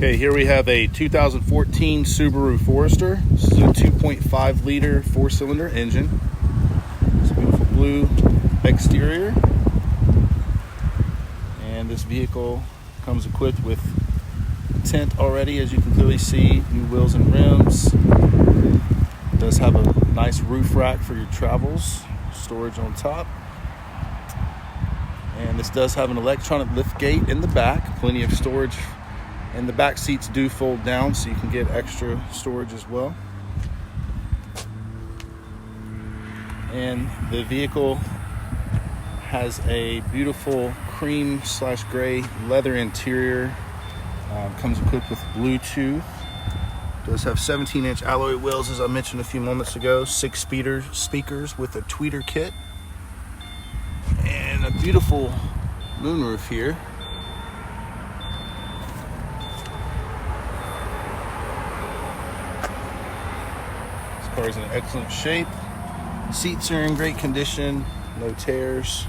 Okay, here we have a 2014 Subaru Forester. This is a 2.5 liter 4-cylinder engine. It's a beautiful blue exterior. And this vehicle comes equipped with tint already, as you can clearly see, new wheels and rims. It does have a nice roof rack for your travels, storage on top. And this does have an electronic lift gate in the back, plenty of storage. And the back seats do fold down, so you can get extra storage as well. And the vehicle has a beautiful cream/gray leather interior. Comes equipped with Bluetooth. Does have 17-inch alloy wheels, as I mentioned a few moments ago. 6 speakers with a tweeter kit. And a beautiful moonroof here. This car is in excellent shape. Seats are in great condition, no tears.